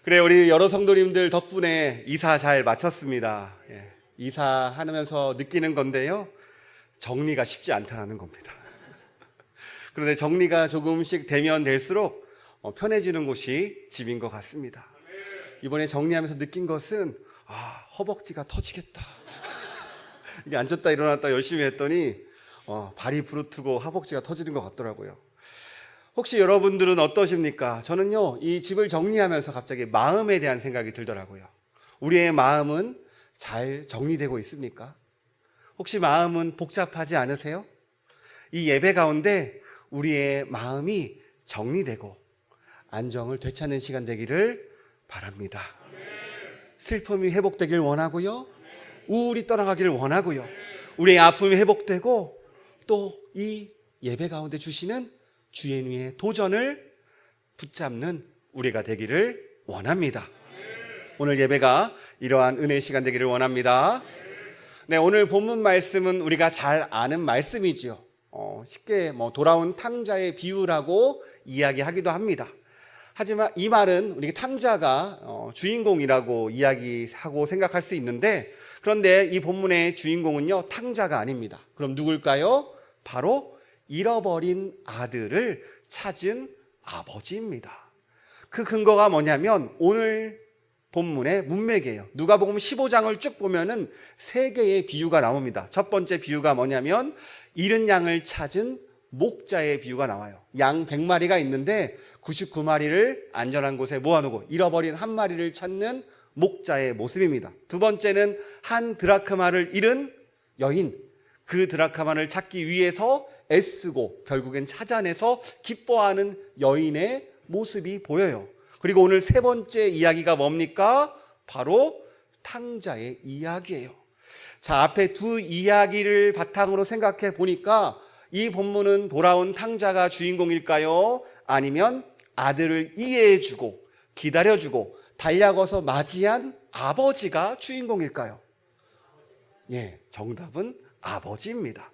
그래, 우리 여러 성도님들 덕분에 이사 잘 마쳤습니다. 이사하면서 느끼는 건데요, 정리가 쉽지 않다는 겁니다. 그런데 정리가 조금씩 되면 될수록 편해지는 곳이 집인 것 같습니다. 이번에 정리하면서 느낀 것은 허벅지가 터지겠다. 이게 앉았다 일어났다 열심히 했더니 발이 부르트고 허벅지가 터지는 것 같더라고요. 혹시 여러분들은 어떠십니까? 저는요, 이 집을 정리하면서 갑자기 마음에 대한 생각이 들더라고요. 우리의 마음은 잘 정리되고 있습니까? 혹시 마음은 복잡하지 않으세요? 이 예배 가운데 우리의 마음이 정리되고 안정을 되찾는 시간 되기를 바랍니다. 슬픔이 회복되길 원하고요, 우울이 떠나가기를 원하고요, 우리의 아픔이 회복되고 또 이 예배 가운데 주시는 주의 도전을 붙잡는 우리가 되기를 원합니다. 오늘 예배가 이러한 은혜의 시간 되기를 원합니다. 네, 오늘 본문 말씀은 우리가 잘 아는 말씀이지요. 쉽게 돌아온 탕자의 비유라고 이야기하기도 합니다. 하지만 이 말은 우리 탕자가 주인공이라고 이야기하고 생각할 수 있는데, 그런데 이 본문의 주인공은요, 탕자가 아닙니다. 그럼 누굴까요? 바로 잃어버린 아들을 찾은 아버지입니다. 그 근거가 뭐냐면 오늘 본문의 문맥이에요. 누가복음 15장을 쭉 보면은 세 개의 비유가 나옵니다. 첫 번째 비유가 뭐냐면 잃은 양을 찾은 목자의 비유가 나와요. 양 100마리가 있는데 99마리를 안전한 곳에 모아놓고 잃어버린 한 마리를 찾는 목자의 모습입니다. 두 번째는 한 드라크마를 잃은 여인, 그 드라크마를 찾기 위해서 애쓰고 결국엔 찾아내서 기뻐하는 여인의 모습이 보여요. 그리고 오늘 세 번째 이야기가 뭡니까? 바로 탕자의 이야기예요. 자, 앞에 두 이야기를 바탕으로 생각해 보니까 이 본문은 돌아온 탕자가 주인공일까요? 아니면 아들을 이해해주고 기다려주고 달려가서 맞이한 아버지가 주인공일까요? 정답은 아버지입니다.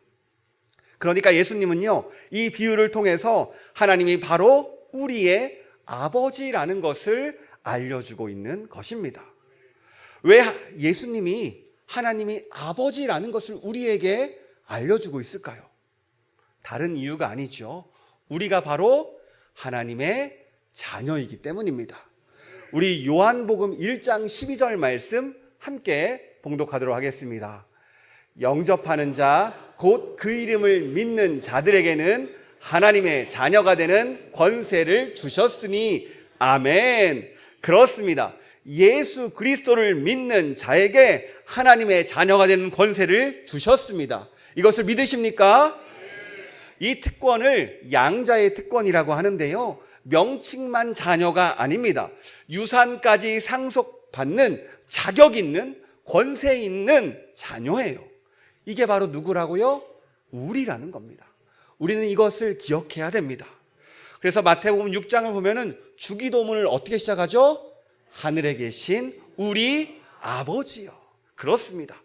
그러니까 예수님은요, 이 비유를 통해서 하나님이 바로 우리의 아버지라는 것을 알려주고 있는 것입니다. 왜 예수님이 하나님이 아버지라는 것을 우리에게 알려주고 있을까요? 다른 이유가 아니죠. 우리가 바로 하나님의 자녀이기 때문입니다. 우리 요한복음 1장 12절 말씀 함께 봉독하도록 하겠습니다. 영접하는 자, 곧 그 이름을 믿는 자들에게는 하나님의 자녀가 되는 권세를 주셨으니 아멘. 그렇습니다. 예수 그리스도를 믿는 자에게 하나님의 자녀가 되는 권세를 주셨습니다. 이것을 믿으십니까? 이 특권을 양자의 특권이라고 하는데요, 명칭만 자녀가 아닙니다. 유산까지 상속받는 자격 있는 권세 있는 자녀예요. 이게 바로 누구라고요? 우리라는 겁니다. 우리는 이것을 기억해야 됩니다. 그래서 마태복음 6장을 보면은 주기도문을 어떻게 시작하죠? 하늘에 계신 우리 아버지요. 그렇습니다.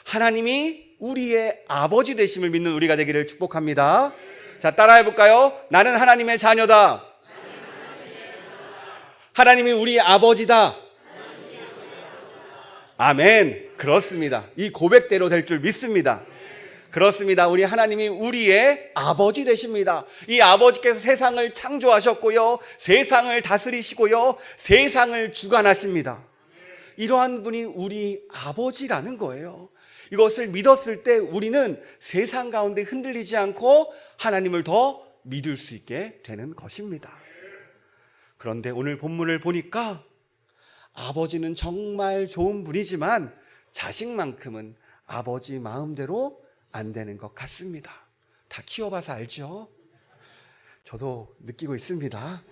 하나님이 우리의 아버지 되심을 믿는 우리가 되기를 축복합니다. 자, 따라해 볼까요? 나는 하나님의 자녀다. 하나님이 우리 아버지다. 아멘. 그렇습니다. 이 고백대로 될 줄 믿습니다. 그렇습니다. 우리 하나님이 우리의 아버지 되십니다. 이 아버지께서 세상을 창조하셨고요, 세상을 다스리시고요, 세상을 주관하십니다. 이러한 분이 우리 아버지라는 거예요. 이것을 믿었을 때 우리는 세상 가운데 흔들리지 않고 하나님을 더 믿을 수 있게 되는 것입니다. 그런데 오늘 본문을 보니까 아버지는 정말 좋은 분이지만 자식만큼은 아버지 마음대로 안 되는 것 같습니다. 다 키워봐서 알죠? 저도 느끼고 있습니다.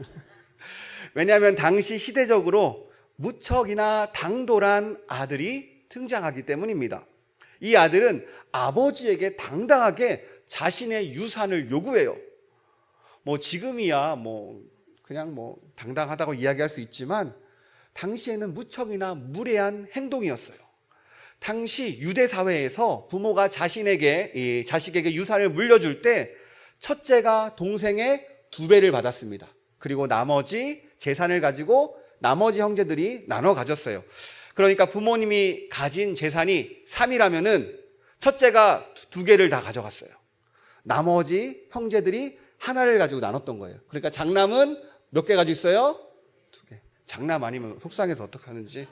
왜냐하면 당시 시대적으로 무척이나 당돌한 아들이 등장하기 때문입니다. 이 아들은 아버지에게 당당하게 자신의 유산을 요구해요. 지금이야 그냥 당당하다고 이야기할 수 있지만 당시에는 무척이나 무례한 행동이었어요. 당시 유대 사회에서 부모가 자식에게 유산을 물려줄 때 첫째가 동생의 2배를 받았습니다. 그리고 나머지 재산을 가지고 나머지 형제들이 나눠 가졌어요. 그러니까 부모님이 가진 재산이 3이라면은 첫째가 2개를 다 가져갔어요. 나머지 형제들이 하나를 가지고 나눴던 거예요. 그러니까 장남은 몇 개 가지고 있어요? 2개. 장남 아니면 속상해서 어떡하는지.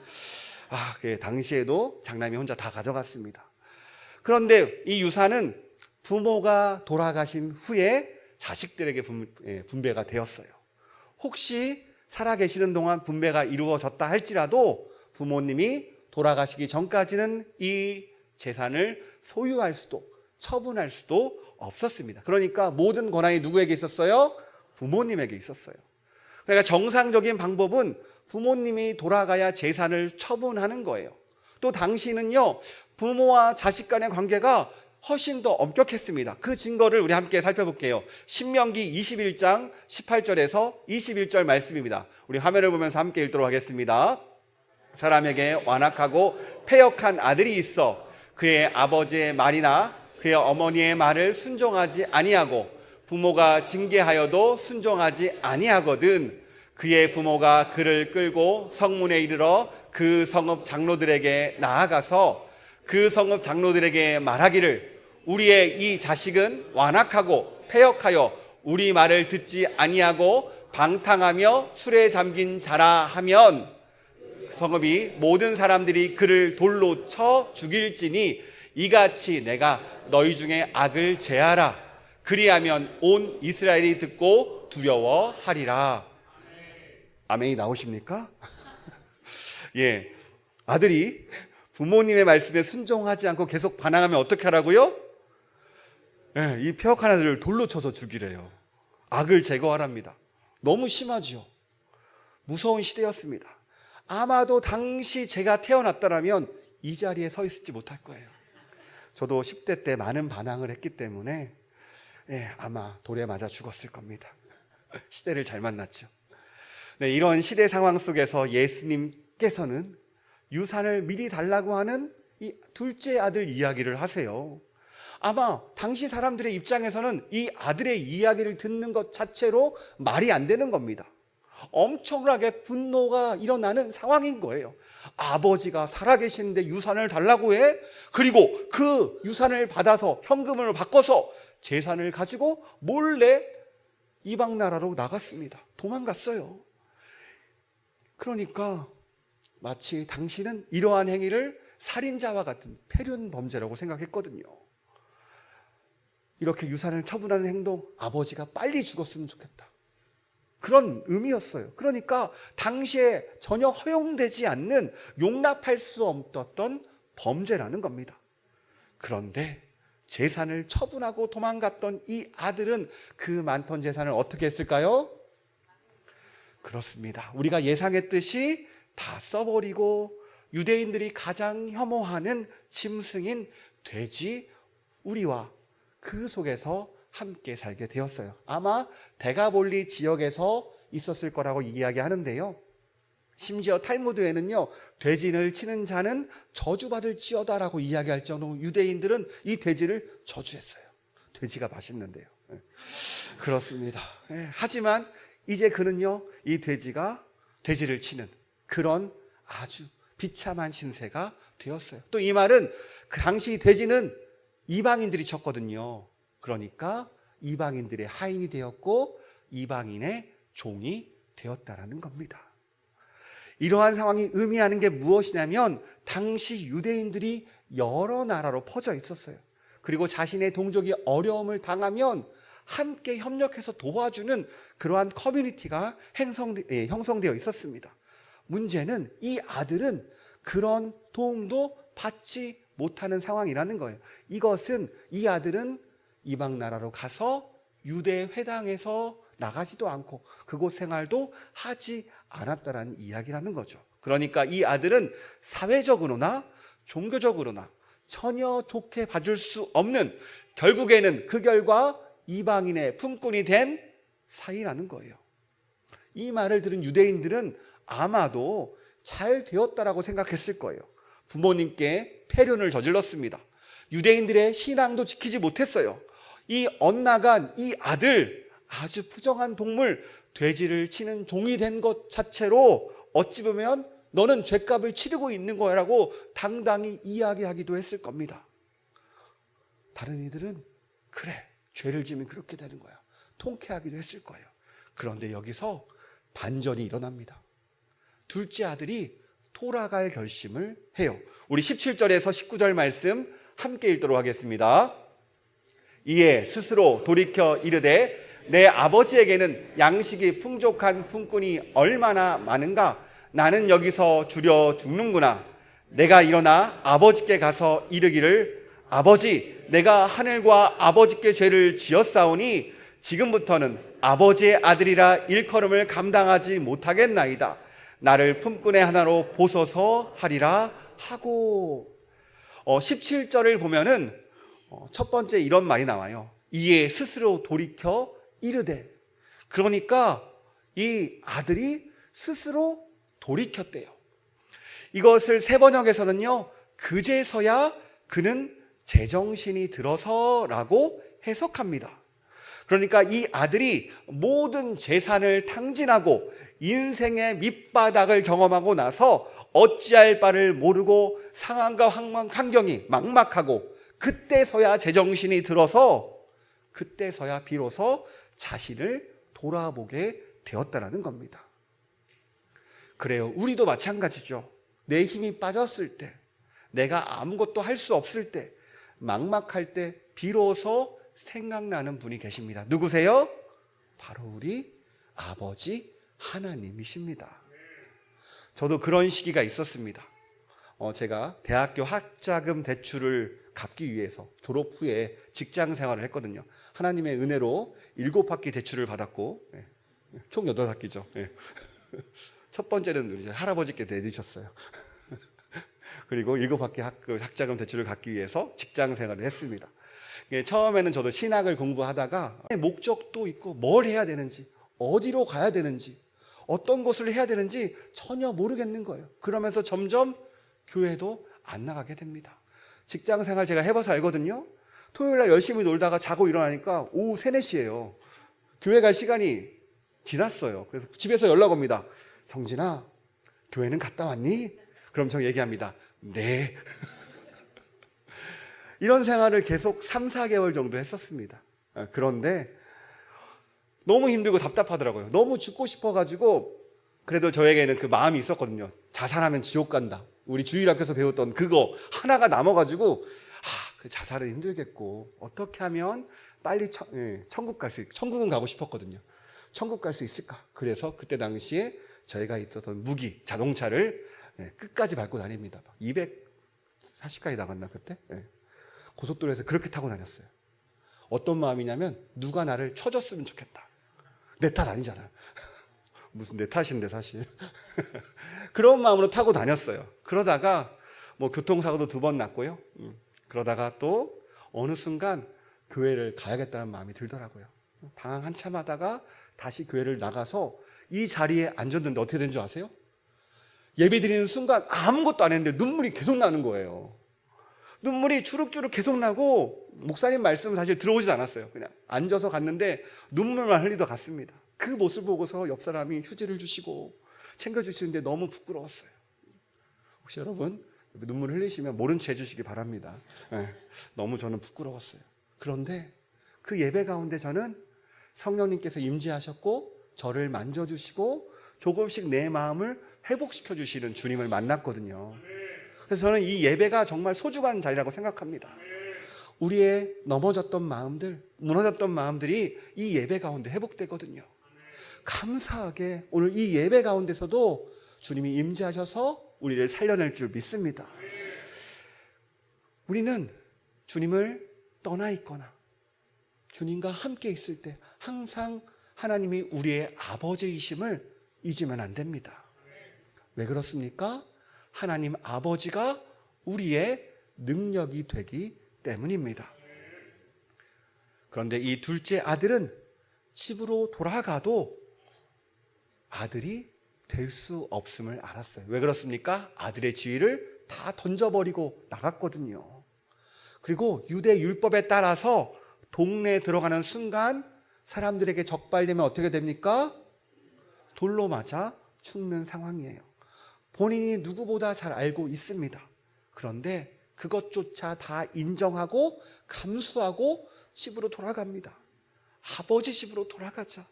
당시에도 장남이 혼자 다 가져갔습니다. 그런데 이 유산은 부모가 돌아가신 후에 자식들에게 분배가 되었어요. 혹시 살아계시는 동안 분배가 이루어졌다 할지라도 부모님이 돌아가시기 전까지는 이 재산을 소유할 수도 처분할 수도 없었습니다. 그러니까 모든 권한이 누구에게 있었어요? 부모님에게 있었어요. 그러니까 정상적인 방법은 부모님이 돌아가야 재산을 처분하는 거예요. 또 당시는요, 부모와 자식 간의 관계가 훨씬 더 엄격했습니다. 그 증거를 우리 함께 살펴볼게요. 신명기 21장 18절에서 21절 말씀입니다. 우리 화면을 보면서 함께 읽도록 하겠습니다. 사람에게 완악하고 패역한 아들이 있어 그의 아버지의 말이나 그의 어머니의 말을 순종하지 아니하고 부모가 징계하여도 순종하지 아니하거든 그의 부모가 그를 끌고 성문에 이르러 그 성읍 장로들에게 나아가서 그 성읍 장로들에게 말하기를 우리의 이 자식은 완악하고 패역하여 우리 말을 듣지 아니하고 방탕하며 술에 잠긴 자라 하면 성읍이 모든 사람들이 그를 돌로 쳐 죽일지니 이같이 내가 너희 중에 악을 제하라 그리하면 온 이스라엘이 듣고 두려워하리라. 아멘이 나오십니까? 예, 아들이 부모님의 말씀에 순종하지 않고 계속 반항하면 어떻게 하라고요? 예, 이 패역한 아들을 돌로 쳐서 죽이래요. 악을 제거하랍니다. 너무 심하지요. 무서운 시대였습니다. 아마도 당시 제가 태어났다면 이 자리에 서 있지 못할 거예요. 저도 10대 때 많은 반항을 했기 때문에 아마 돌에 맞아 죽었을 겁니다. 시대를 잘 만났죠. 네, 이런 시대 상황 속에서 예수님께서는 유산을 미리 달라고 하는 이 둘째 아들 이야기를 하세요. 아마 당시 사람들의 입장에서는 이 아들의 이야기를 듣는 것 자체로 말이 안 되는 겁니다. 엄청나게 분노가 일어나는 상황인 거예요. 아버지가 살아계시는데 유산을 달라고 해? 그리고 그 유산을 받아서 현금으로 바꿔서 재산을 가지고 몰래 이방 나라로 나갔습니다. 도망갔어요. 그러니까 마치 당신은 이러한 행위를 살인자와 같은 패륜 범죄라고 생각했거든요. 이렇게 유산을 처분하는 행동, 아버지가 빨리 죽었으면 좋겠다. 그런 의미였어요. 그러니까 당시에 전혀 허용되지 않는 용납할 수 없었던 범죄라는 겁니다. 그런데 재산을 처분하고 도망갔던 이 아들은 그 많던 재산을 어떻게 했을까요? 그렇습니다. 우리가 예상했듯이 다 써버리고 유대인들이 가장 혐오하는 짐승인 돼지 우리와 그 속에서 함께 살게 되었어요. 아마 데가볼리 지역에서 있었을 거라고 이야기하는데요. 심지어 탈무드에는요, 돼지를 치는 자는 저주받을지어다라고 이야기할 정도로 유대인들은 이 돼지를 저주했어요. 돼지가 맛있는데요. 그렇습니다. 하지만 이제 그는요, 이 돼지를 치는 그런 아주 비참한 신세가 되었어요. 또 이 말은 그 당시 돼지는 이방인들이 쳤거든요. 그러니까 이방인들의 하인이 되었고 이방인의 종이 되었다라는 겁니다. 이러한 상황이 의미하는 게 무엇이냐면 당시 유대인들이 여러 나라로 퍼져 있었어요. 그리고 자신의 동족이 어려움을 당하면 함께 협력해서 도와주는 그러한 커뮤니티가 형성되어 있었습니다. 문제는 이 아들은 그런 도움도 받지 못하는 상황이라는 거예요. 이 아들은 이방 나라로 가서 유대 회당에서 나가지도 않고 그곳 생활도 하지 않았다라는 이야기라는 거죠. 그러니까 이 아들은 사회적으로나 종교적으로나 전혀 좋게 봐줄 수 없는, 결국에는 그 결과 이방인의 품꾼이 된 사이라는 거예요. 이 말을 들은 유대인들은 아마도 잘 되었다라고 생각했을 거예요. 부모님께 패륜을 저질렀습니다. 유대인들의 신앙도 지키지 못했어요. 이 엇나간 이 아들, 아주 부정한 동물, 돼지를 치는 종이 된 것 자체로 어찌 보면 너는 죗값을 치르고 있는 거야라고 당당히 이야기하기도 했을 겁니다. 다른 이들은 그래, 죄를 지면 그렇게 되는 거야, 통쾌하기도 했을 거예요. 그런데 여기서 반전이 일어납니다. 둘째 아들이 돌아갈 결심을 해요. 우리 17절에서 19절 말씀 함께 읽도록 하겠습니다. 이에 스스로 돌이켜 이르되 내 아버지에게는 양식이 풍족한 품꾼이 얼마나 많은가? 나는 여기서 주려 죽는구나. 내가 일어나 아버지께 가서 이르기를 아버지, 내가 하늘과 아버지께 죄를 지었사오니 지금부터는 아버지의 아들이라 일컬음을 감당하지 못하겠나이다. 나를 품꾼의 하나로 보소서 하리라 하고. 17절을 보면은 첫 번째 이런 말이 나와요. 이에 스스로 돌이켜 이르되. 그러니까 이 아들이 스스로 돌이켰대요. 이것을 세번역에서는요, 그제서야 그는 제정신이 들어서라고 해석합니다. 그러니까 이 아들이 모든 재산을 탕진하고 인생의 밑바닥을 경험하고 나서 어찌할 바를 모르고 상황과 환경이 막막하고 그때서야 제정신이 들어서 그때서야 비로소 자신을 돌아보게 되었다는 겁니다. 그래요. 우리도 마찬가지죠. 내 힘이 빠졌을 때, 내가 아무것도 할 수 없을 때, 막막할 때 비로소 생각나는 분이 계십니다. 누구세요? 바로 우리 아버지 하나님이십니다. 저도 그런 시기가 있었습니다. 제가 대학교 학자금 대출을 갚기 위해서 졸업 후에 직장 생활을 했거든요. 하나님의 은혜로 7학기 대출을 받았고, 총 8학기죠. 첫 번째는 우리 할아버지께 내주셨어요. 그리고 7학기 학자금 대출을 갚기 위해서 직장 생활을 했습니다. 처음에는 저도 신학을 공부하다가 목적도 있고 뭘 해야 되는지, 어디로 가야 되는지, 어떤 것을 해야 되는지 전혀 모르겠는 거예요. 그러면서 점점 교회도 안 나가게 됩니다. 직장 생활 제가 해봐서 알거든요. 토요일 날 열심히 놀다가 자고 일어나니까 오후 3, 4시예요. 교회 갈 시간이 지났어요. 그래서 집에서 연락 옵니다. 성진아, 교회는 갔다 왔니? 그럼 저 얘기합니다. 네. 이런 생활을 계속 3, 4개월 정도 했었습니다. 그런데 너무 힘들고 답답하더라고요. 너무 죽고 싶어가지고, 그래도 저에게는 그 마음이 있었거든요. 자살하면 지옥 간다. 우리 주일학교에서 배웠던 그거 하나가 남아가지고, 그 자살은 힘들겠고 어떻게 하면 빨리 천국 갈 수, 천국은 가고 싶었거든요. 천국 갈 수 있을까? 그래서 그때 당시에 저희가 있었던 무기 자동차를 끝까지 밟고 다닙니다. 240까지 나갔나 그때? 고속도로에서 그렇게 타고 다녔어요. 어떤 마음이냐면 누가 나를 쳐줬으면 좋겠다. 내 탓 아니잖아. 무슨 내 탓인데 사실. 그런 마음으로 타고 다녔어요. 그러다가 뭐 교통사고도 2번 났고요. 그러다가 또 어느 순간 교회를 가야겠다는 마음이 들더라고요. 방황 한참 하다가 다시 교회를 나가서 이 자리에 앉았는데 어떻게 된 줄 아세요? 예배 드리는 순간 아무것도 안 했는데 눈물이 계속 나는 거예요. 눈물이 주룩주룩 계속 나고 목사님 말씀은 사실 들어오지 않았어요. 그냥 앉아서 갔는데 눈물만 흘리다 갔습니다. 그 모습 보고서 옆 사람이 휴지를 주시고 챙겨주시는데 너무 부끄러웠어요. 혹시 여러분 눈물 흘리시면 모른 채 해주시기 바랍니다. 너무 저는 부끄러웠어요. 그런데 그 예배 가운데 저는 성령님께서 임재하셨고 저를 만져주시고 조금씩 내 마음을 회복시켜 주시는 주님을 만났거든요. 그래서 저는 이 예배가 정말 소중한 자리라고 생각합니다. 우리의 넘어졌던 마음들, 무너졌던 마음들이 이 예배 가운데 회복되거든요. 감사하게 오늘 이 예배 가운데서도 주님이 임재하셔서 우리를 살려낼 줄 믿습니다. 우리는 주님을 떠나 있거나 주님과 함께 있을 때 항상 하나님이 우리의 아버지이심을 잊으면 안 됩니다. 왜 그렇습니까? 하나님 아버지가 우리의 능력이 되기 때문입니다. 그런데 이 둘째 아들은 집으로 돌아가도 아들이 될 수 없음을 알았어요. 왜 그렇습니까? 아들의 지위를 다 던져버리고 나갔거든요. 그리고 유대 율법에 따라서 동네에 들어가는 순간 사람들에게 적발되면 어떻게 됩니까? 돌로 맞아 죽는 상황이에요. 본인이 누구보다 잘 알고 있습니다. 그런데 그것조차 다 인정하고 감수하고 집으로 돌아갑니다. 아버지 집으로 돌아가자.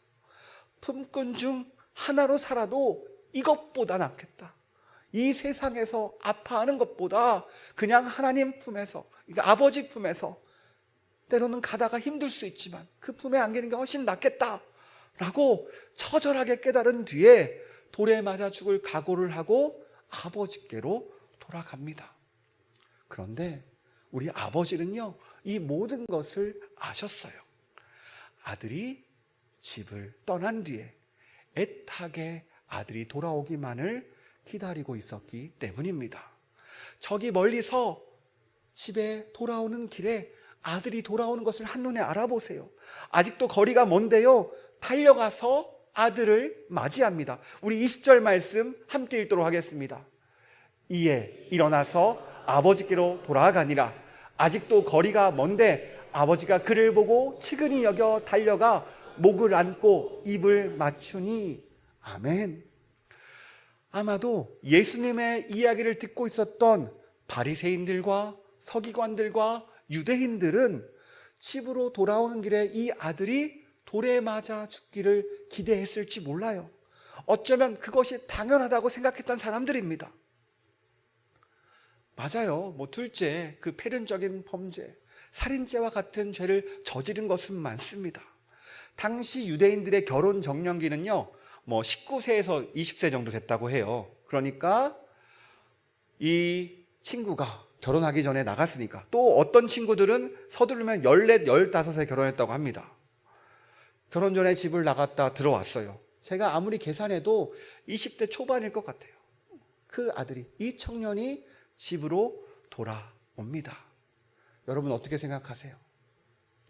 품꾼 중 하나로 살아도 이것보다 낫겠다. 이 세상에서 아파하는 것보다 그냥 하나님 품에서, 그러니까 아버지 품에서 때로는 가다가 힘들 수 있지만 그 품에 안기는 게 훨씬 낫겠다 라고 처절하게 깨달은 뒤에 돌에 맞아 죽을 각오를 하고 아버지께로 돌아갑니다. 그런데 우리 아버지는요, 이 모든 것을 아셨어요. 아들이 집을 떠난 뒤에 애타게 아들이 돌아오기만을 기다리고 있었기 때문입니다. 저기 멀리서 집에 돌아오는 길에 아들이 돌아오는 것을 한눈에 알아보세요. 아직도 거리가 먼데요, 달려가서 아들을 맞이합니다. 우리 20절 말씀 함께 읽도록 하겠습니다. 이에 일어나서 아버지께로 돌아가니라. 아직도 거리가 먼데 아버지가 그를 보고 측은히 여겨 달려가 목을 안고 입을 맞추니. 아멘. 아마도 예수님의 이야기를 듣고 있었던 바리새인들과 서기관들과 유대인들은 집으로 돌아오는 길에 이 아들이 돌에 맞아 죽기를 기대했을지 몰라요. 어쩌면 그것이 당연하다고 생각했던 사람들입니다. 맞아요. 둘째, 그 폐륜적인 범죄, 살인죄와 같은 죄를 저지른 것은 많습니다. 당시 유대인들의 결혼 정년기는요, 19세에서 20세 정도 됐다고 해요. 그러니까 이 친구가 결혼하기 전에 나갔으니까, 또 어떤 친구들은 서두르면 14, 15세 결혼했다고 합니다. 결혼 전에 집을 나갔다 들어왔어요. 제가 아무리 계산해도 20대 초반일 것 같아요. 그 아들이, 이 청년이 집으로 돌아옵니다. 여러분 어떻게 생각하세요?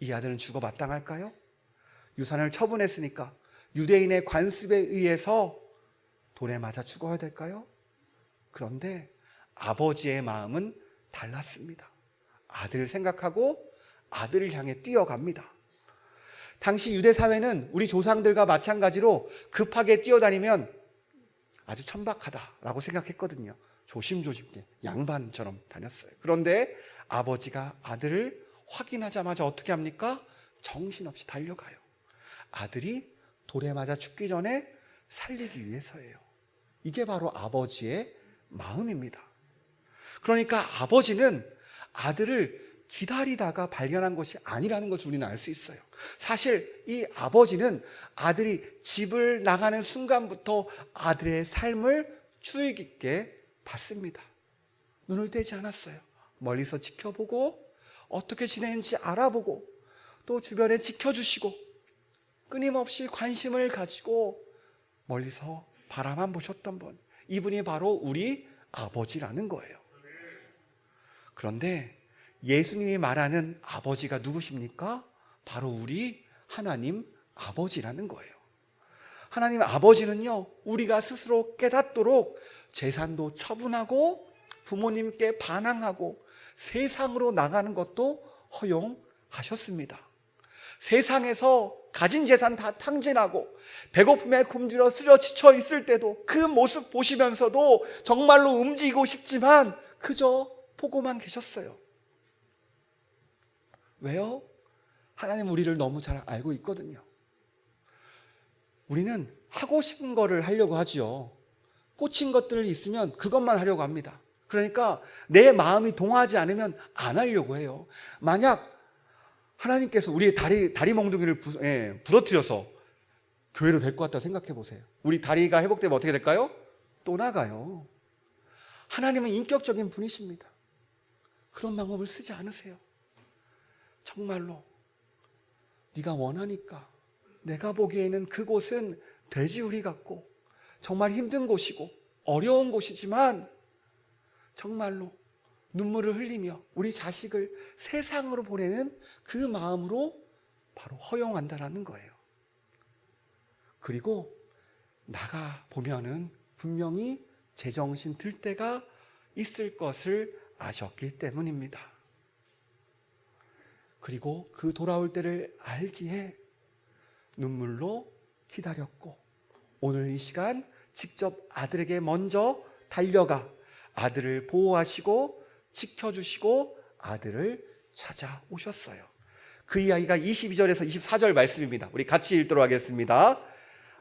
이 아들은 죽어 마땅할까요? 유산을 처분했으니까 유대인의 관습에 의해서 돌에 맞아 죽어야 될까요? 그런데 아버지의 마음은 달랐습니다. 아들을 생각하고 아들을 향해 뛰어갑니다. 당시 유대 사회는 우리 조상들과 마찬가지로 급하게 뛰어다니면 아주 천박하다라고 생각했거든요. 조심조심 양반처럼 다녔어요. 그런데 아버지가 아들을 확인하자마자 어떻게 합니까? 정신없이 달려가요. 아들이 돌에 맞아 죽기 전에 살리기 위해서예요. 이게 바로 아버지의 마음입니다. 그러니까 아버지는 아들을 기다리다가 발견한 것이 아니라는 것을 우리는 알 수 있어요. 사실 이 아버지는 아들이 집을 나가는 순간부터 아들의 삶을 주의 깊게 봤습니다. 눈을 떼지 않았어요. 멀리서 지켜보고 어떻게 지내는지 알아보고 또 주변에 지켜주시고 끊임없이 관심을 가지고 멀리서 바라만 보셨던 분, 이분이 바로 우리 아버지라는 거예요. 그런데 예수님이 말하는 아버지가 누구십니까? 바로 우리 하나님 아버지라는 거예요. 하나님 아버지는요, 우리가 스스로 깨닫도록 재산도 처분하고 부모님께 반항하고 세상으로 나가는 것도 허용하셨습니다. 세상에서 가진 재산 다 탕진하고 배고픔에 굶주려 쓰러 지쳐 있을 때도 그 모습 보시면서도 정말로 움직이고 싶지만 그저 보고만 계셨어요. 왜요? 하나님 우리를 너무 잘 알고 있거든요. 우리는 하고 싶은 거를 하려고 하죠. 꽂힌 것들이 있으면 그것만 하려고 합니다. 그러니까 내 마음이 동하지 않으면 안 하려고 해요. 만약 하나님께서 우리의 다리 몽둥이를 부러뜨려서 교회로 데리고 왔다고 생각해 보세요. 우리 다리가 회복되면 어떻게 될까요? 또 나가요. 하나님은 인격적인 분이십니다. 그런 방법을 쓰지 않으세요. 정말로 네가 원하니까. 내가 보기에는 그곳은 돼지우리 같고 정말 힘든 곳이고 어려운 곳이지만 정말로 눈물을 흘리며 우리 자식을 세상으로 보내는 그 마음으로 바로 허용한다라는 거예요. 그리고 나가 보면은 분명히 제정신 들 때가 있을 것을 아셨기 때문입니다. 그리고 그 돌아올 때를 알기에 눈물로 기다렸고 오늘 이 시간 직접 아들에게 먼저 달려가 아들을 보호하시고 지켜주시고 아들을 찾아오셨어요. 그 이야기가 22절에서 24절 말씀입니다. 우리 같이 읽도록 하겠습니다.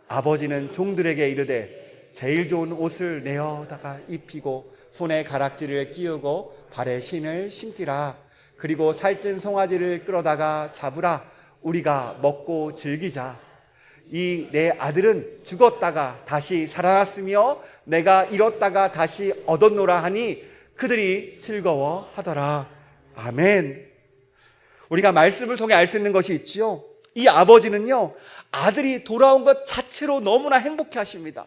아버지는 종들에게 이르되 제일 좋은 옷을 내어다가 입히고 손에 가락지를 끼우고 발에 신을 신기라. 그리고 살찐 송아지를 끌어다가 잡으라. 우리가 먹고 즐기자. 이 내 아들은 죽었다가 다시 살아났으며 내가 잃었다가 다시 얻었노라 하니 그들이 즐거워하더라. 아멘. 우리가 말씀을 통해 알 수 있는 것이 있지요. 이 아버지는요, 아들이 돌아온 것 자체로 너무나 행복해 하십니다.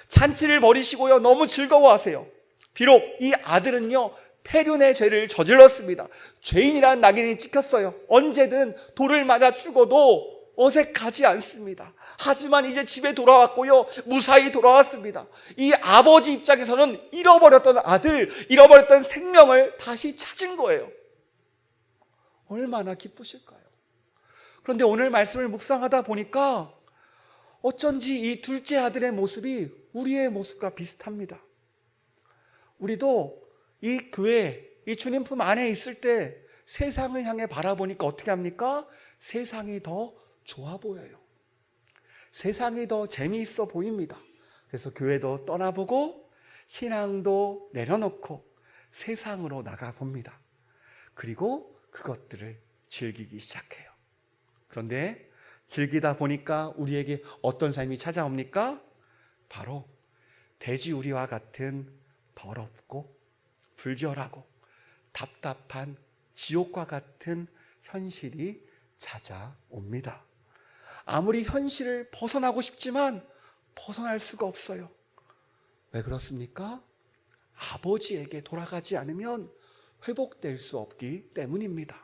잔치를 벌이시고요, 너무 즐거워하세요. 비록 이 아들은요, 폐륜의 죄를 저질렀습니다. 죄인이라는 낙인이 찍혔어요. 언제든 돌을 맞아 죽어도 어색하지 않습니다. 하지만 이제 집에 돌아왔고요, 무사히 돌아왔습니다. 이 아버지 입장에서는 잃어버렸던 아들, 잃어버렸던 생명을 다시 찾은 거예요. 얼마나 기쁘실까요? 그런데 오늘 말씀을 묵상하다 보니까 어쩐지 이 둘째 아들의 모습이 우리의 모습과 비슷합니다. 우리도 이 교회, 이 주님 품 안에 있을 때 세상을 향해 바라보니까 어떻게 합니까? 세상이 더 좋아 보여요. 세상이 더 재미있어 보입니다. 그래서 교회도 떠나보고 신앙도 내려놓고 세상으로 나가봅니다. 그리고 그것들을 즐기기 시작해요. 그런데 즐기다 보니까 우리에게 어떤 삶이 찾아옵니까? 바로 돼지우리와 같은 더럽고 불결하고 답답한 지옥과 같은 현실이 찾아옵니다. 아무리 현실을 벗어나고 싶지만 벗어날 수가 없어요. 왜 그렇습니까? 아버지에게 돌아가지 않으면 회복될 수 없기 때문입니다.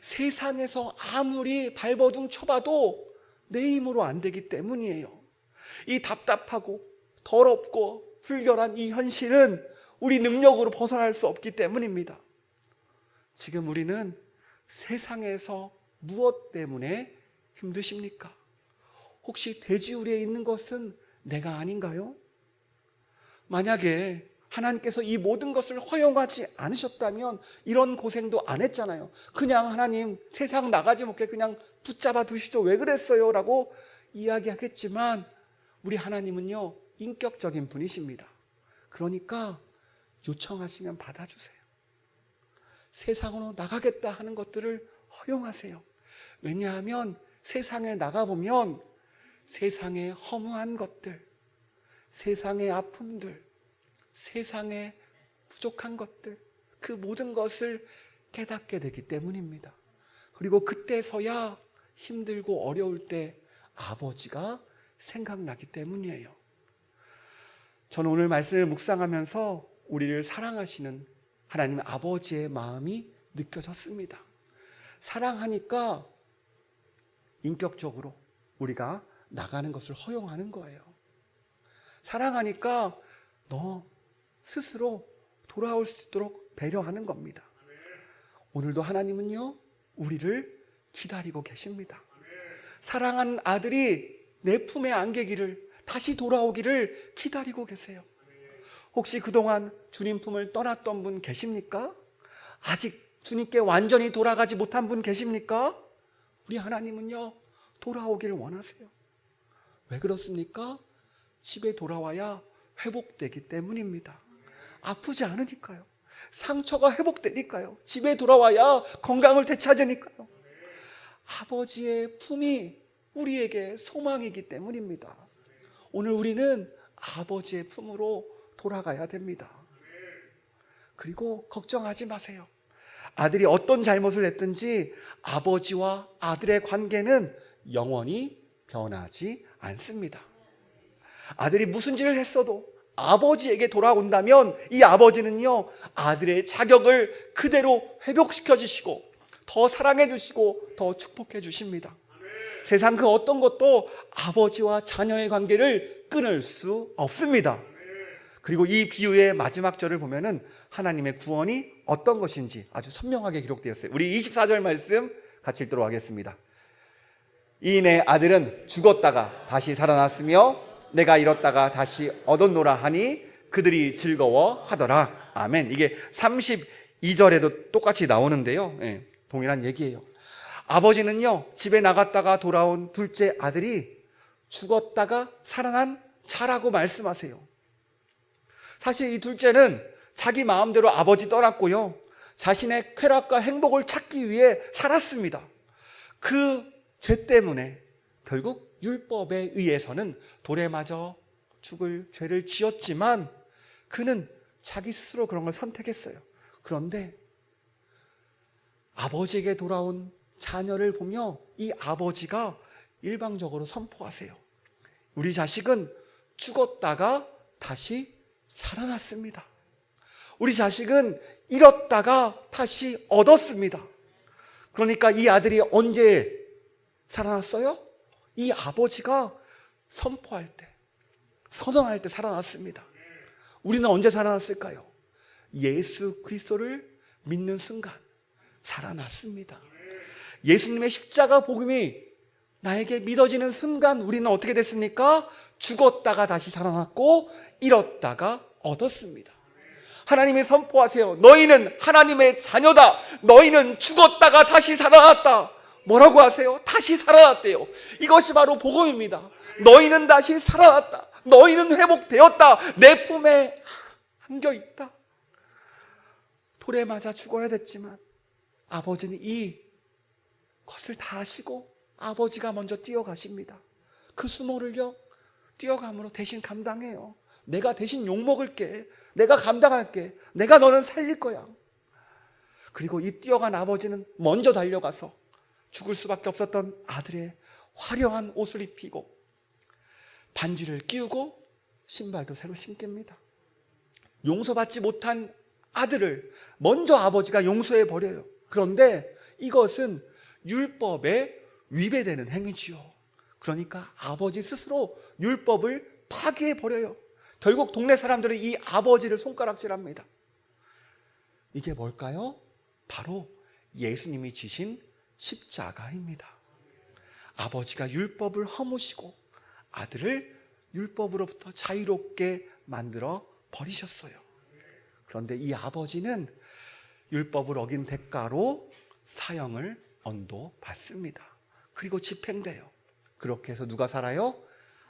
세상에서 아무리 발버둥 쳐봐도 내 힘으로 안 되기 때문이에요. 이 답답하고 더럽고 불결한 이 현실은 우리 능력으로 벗어날 수 없기 때문입니다. 지금 우리는 세상에서 무엇 때문에 힘드십니까? 혹시 돼지우리에 있는 것은 내가 아닌가요? 만약에 하나님께서 이 모든 것을 허용하지 않으셨다면 이런 고생도 안 했잖아요. 그냥 하나님 세상 나가지 못해 그냥 붙잡아 두시죠. 왜 그랬어요? 라고 이야기하겠지만 우리 하나님은요, 인격적인 분이십니다. 그러니까 요청하시면 받아주세요. 세상으로 나가겠다 하는 것들을 허용하세요. 왜냐하면 세상에 나가보면 세상의 허무한 것들, 세상의 아픔들, 세상의 부족한 것들, 그 모든 것을 깨닫게 되기 때문입니다. 그리고 그때서야 힘들고 어려울 때 아버지가 생각나기 때문이에요. 저는 오늘 말씀을 묵상하면서 우리를 사랑하시는 하나님 아버지의 마음이 느껴졌습니다. 사랑하니까 인격적으로 우리가 나가는 것을 허용하는 거예요. 사랑하니까 너 스스로 돌아올 수 있도록 배려하는 겁니다. 오늘도 하나님은요, 우리를 기다리고 계십니다. 사랑하는 아들이 내 품에 안기기를, 다시 돌아오기를 기다리고 계세요. 혹시 그동안 주님 품을 떠났던 분 계십니까? 아직 주님께 완전히 돌아가지 못한 분 계십니까? 우리 하나님은요, 돌아오기를 원하세요. 왜 그렇습니까? 집에 돌아와야 회복되기 때문입니다. 아프지 않으니까요. 상처가 회복되니까요. 집에 돌아와야 건강을 되찾으니까요. 아버지의 품이 우리에게 소망이기 때문입니다. 오늘 우리는 아버지의 품으로 돌아가야 됩니다. 그리고 걱정하지 마세요. 아들이 어떤 잘못을 했든지 아버지와 아들의 관계는 영원히 변하지 않습니다. 아들이 무슨 짓을 했어도 아버지에게 돌아온다면 이 아버지는요, 아들의 자격을 그대로 회복시켜 주시고 더 사랑해 주시고 더 축복해 주십니다. 세상 그 어떤 것도 아버지와 자녀의 관계를 끊을 수 없습니다. 그리고 이 비유의 마지막 절을 보면은 하나님의 구원이 어떤 것인지 아주 선명하게 기록되었어요. 우리 24절 말씀 같이 읽도록 하겠습니다. 이 내 아들은 죽었다가 다시 살아났으며 내가 잃었다가 다시 얻었노라 하니 그들이 즐거워하더라. 아멘. 이게 32절에도 똑같이 나오는데요. 예, 동일한 얘기예요. 아버지는요, 집에 나갔다가 돌아온 둘째 아들이 죽었다가 살아난 자라고 말씀하세요. 사실 이 둘째는 자기 마음대로 아버지 떠났고요, 자신의 쾌락과 행복을 찾기 위해 살았습니다. 그 죄 때문에 결국 율법에 의해서는 돌에 맞아 죽을 죄를 지었지만 그는 자기 스스로 그런 걸 선택했어요. 그런데 아버지에게 돌아온 자녀를 보며 이 아버지가 일방적으로 선포하세요. 우리 자식은 죽었다가 다시 살아났습니다. 우리 자식은 잃었다가 다시 얻었습니다. 그러니까 이 아들이 언제 살아났어요? 이 아버지가 선포할 때, 선언할 때 살아났습니다. 우리는 언제 살아났을까요? 예수 그리스도를 믿는 순간 살아났습니다. 예수님의 십자가 복음이 나에게 믿어지는 순간 우리는 어떻게 됐습니까? 죽었다가 다시 살아났고 잃었다가 얻었습니다. 하나님이 선포하세요. 너희는 하나님의 자녀다. 너희는 죽었다가 다시 살아났다. 뭐라고 하세요? 다시 살아났대요. 이것이 바로 복음입니다. 너희는 다시 살아났다. 너희는 회복되었다. 내 품에 안겨있다. 돌에 맞아 죽어야 됐지만 아버지는 이 것을 다 아시고 아버지가 먼저 뛰어가십니다. 그 수모를요, 뛰어감으로 대신 감당해요. 내가 대신 욕먹을게. 내가 감당할게. 내가 너는 살릴 거야. 그리고 이 뛰어간 아버지는 먼저 달려가서 죽을 수밖에 없었던 아들의 화려한 옷을 입히고 반지를 끼우고 신발도 새로 신깁니다. 용서받지 못한 아들을 먼저 아버지가 용서해 버려요. 그런데 이것은 율법에 위배되는 행위지요. 그러니까 아버지 스스로 율법을 파괴해 버려요. 결국 동네 사람들은 이 아버지를 손가락질합니다. 이게 뭘까요? 바로 예수님이 지신 십자가입니다. 아버지가 율법을 허무시고 아들을 율법으로부터 자유롭게 만들어 버리셨어요. 그런데 이 아버지는 율법을 어긴 대가로 사형을 언도받습니다. 그리고 집행돼요. 그렇게 해서 누가 살아요?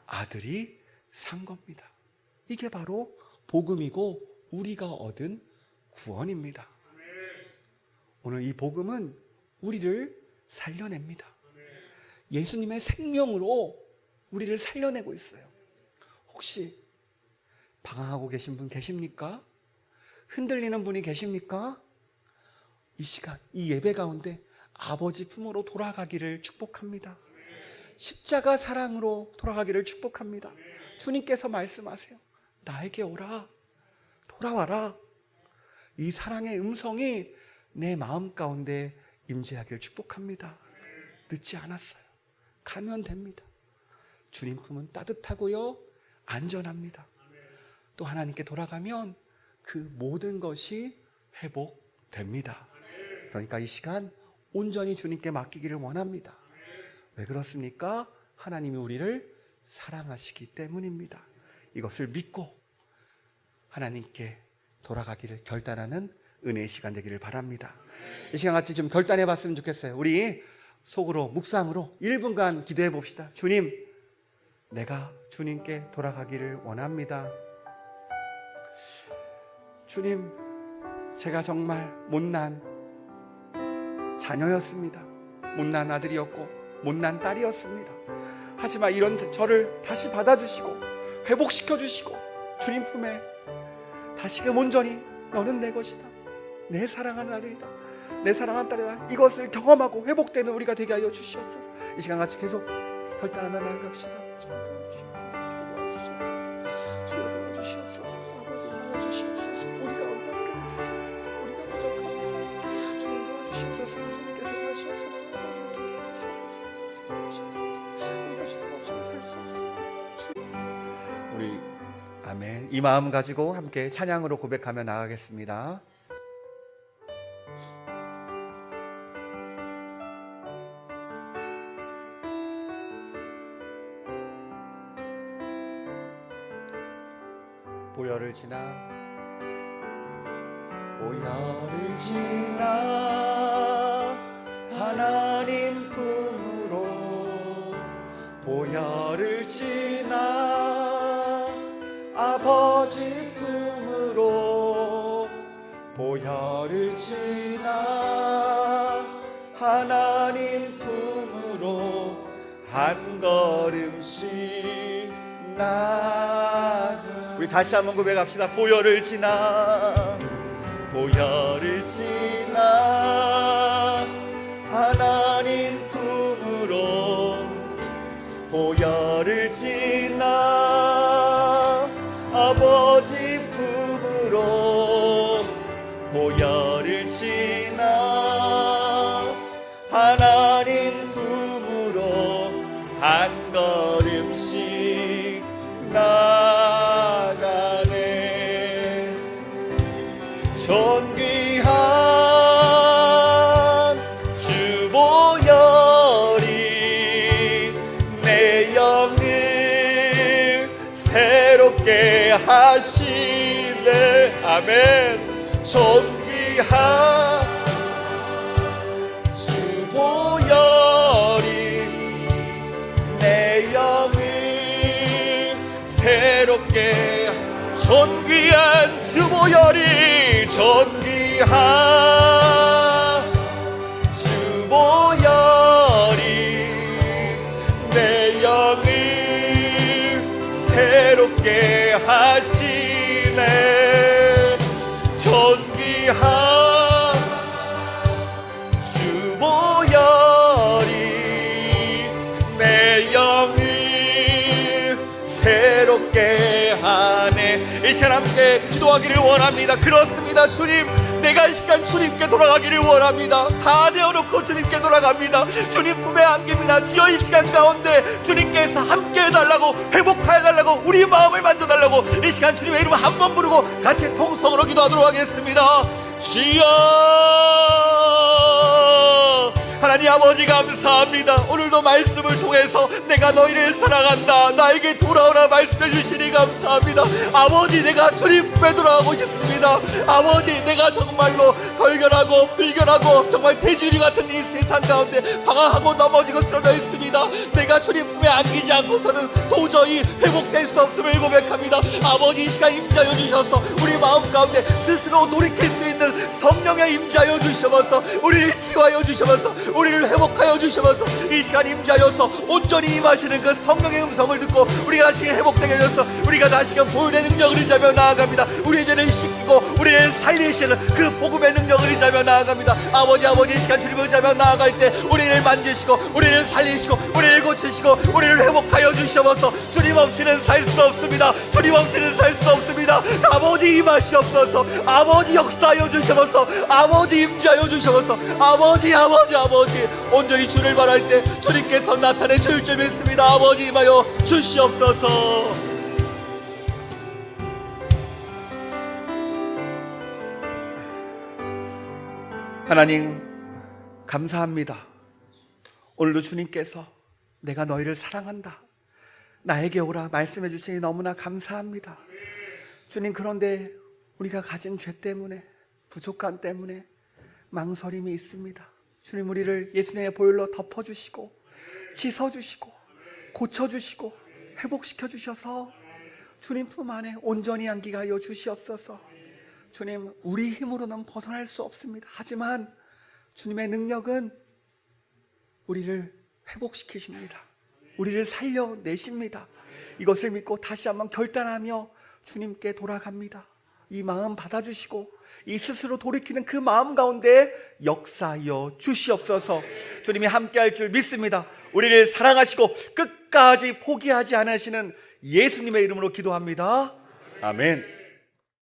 아들이 산 겁니다. 이게 바로 복음이고 우리가 얻은 구원입니다. 오늘 이 복음은 우리를 살려냅니다. 예수님의 생명으로 우리를 살려내고 있어요. 혹시 방황하고 계신 분 계십니까? 흔들리는 분이 계십니까? 이 시간, 이 예배 가운데 아버지 품으로 돌아가기를 축복합니다. 십자가 사랑으로 돌아가기를 축복합니다. 주님께서 말씀하세요. 나에게 오라. 돌아와라. 이 사랑의 음성이 내 마음 가운데 임재하기를 축복합니다. 늦지 않았어요. 가면 됩니다. 주님 품은 따뜻하고요, 안전합니다. 또 하나님께 돌아가면 그 모든 것이 회복됩니다. 그러니까 이 시간 온전히 주님께 맡기기를 원합니다. 왜 그렇습니까? 하나님이 우리를 사랑하시기 때문입니다. 이것을 믿고 하나님께 돌아가기를 결단하는 은혜의 시간 되기를 바랍니다. 이 시간 같이 좀 결단해 봤으면 좋겠어요. 우리 속으로 묵상으로 1분간 기도해 봅시다. 주님, 내가 주님께 돌아가기를 원합니다. 주님, 제가 정말 못난 자녀였습니다. 못난 아들이었고 못난 딸이었습니다. 하지만 이런 저를 다시 받아주시고 회복시켜 주시고 주님 품에 다시금 온전히 너는 내 것이다. 내 사랑하는 아들이다. 내 사랑하는 딸이다. 이것을 경험하고 회복되는 우리가 되게 하여 주시옵소서. 이 시간 같이 계속 결단하며 나아갑시다. 주여 도와주시옵소서. 아버지 도와주시옵소서. 우리가 어떻게 해주시옵소서. 우리가 부족합니다. 주님 도와주시옵소서. 주님께 생각하시옵소서. 우리가 주님 없이는 살 수 없습니다. 우리 아멘. 이 마음 가지고 함께 찬양으로 고백하며 나아가겠습니다. 보혈을 지나 하나님 품으로 보혈을 지나 아버지 품으로 보혈을 지나 하나님 품으로 한 걸음씩 나가. 우리 다시 한번 고백합시다. 보혈을 지나 하나님 품으로 보혈을 지나 아버지 품으로 보혈을 지나 하나님 품으로 한 걸음씩 나가네. 존귀한 주 보혈이 내 영을 새롭게 하시네. 아멘. 존귀한 주 보혈이 내 영을 새롭게. 존귀한 주 보혈이 주 보혈이 내 영을 새롭게 하시네. 존귀한 주 보혈이 내 영을 새롭게 하네. 이 시간 함께 기도하기를 원합니다. 그렇습니다. 주님, 내가 이 시간 주님께 돌아가기를 원합니다. 다 내어놓고 주님께 돌아갑니다. 주님 품에 안깁니다. 주여, 이 시간 가운데 주님께서 함께 해달라고, 회복해달라고, 우리 마음을 만져달라고 이 시간 주님의 이름 한 번 부르고 같이 통성으로 기도하도록 하겠습니다. 주여, 하나님 아버지 감사합니다. 오늘도 말씀을 통해서 내가 너희를 사랑한다, 나에게 돌아오라 말씀해 주시니 감사합니다. 아버지, 내가 주님 품에 돌아가고 싶습니다. 아버지, 내가 정말로 덜결하고 불결하고 정말 돼지우리 같은 이 세상 가운데 방황하고 넘어지고 쓰러져 있습니다. 내가 주님 품에 안기지 않고서는 도저히 회복될 수 없음을 고백합니다. 아버지, 이 시간 임자여 주셔서 우리 마음 가운데 스스로 돌이킬 수 있는 성령의 임자여 주셔서 우리를 치유하여 주셔서 우리를 회복하여 주시면서 이 시간 임자여서 온전히 임하시는 그 성령의 음성을 듣고 우리가 다시 회복되게 되어서 우리가 다시금 보혈의 능력을 의지하며 나아갑니다. 우리의 죄를 씻기고 우리를 살리시는 그 복음의 능력을 의지하며 나아갑니다. 아버지, 이 시간 주님을 의지하며 나아갈 때 우리를 만지시고 우리를 살리시고 우리를 고치시고 우리를 회복하여 주시면서 주님 없이는 살 수 없습니다. 주님 없이는 살 수 없습니다. 아버지, 임하시옵소서. 아버지, 역사하여 주시면서 아버지, 임자하여 주시면서 아버지 온전히 주를 바랄 때 주님께서 나타내 주실 줄 믿습니다. 아버지, 임하여 주시옵소서. 하나님 감사합니다. 오늘도 주님께서 내가 너희를 사랑한다, 나에게 오라 말씀해 주시니 너무나 감사합니다. 주님, 그런데 우리가 가진 죄 때문에, 부족함 때문에 망설임이 있습니다. 주님, 우리를 예수님의 보혈로 덮어주시고 씻어주시고 고쳐주시고 회복시켜 주셔서 주님 품 안에 온전히 안기게 하여 주시옵소서. 주님, 우리 힘으로는 벗어날 수 없습니다. 하지만 주님의 능력은 우리를 회복시키십니다. 우리를 살려내십니다. 이것을 믿고 다시 한번 결단하며 주님께 돌아갑니다. 이 마음 받아주시고 이 스스로 돌이키는 그 마음 가운데 역사하여 주시옵소서. 주님이 함께할 줄 믿습니다. 우리를 사랑하시고 끝까지 포기하지 않으시는 예수님의 이름으로 기도합니다. 아멘.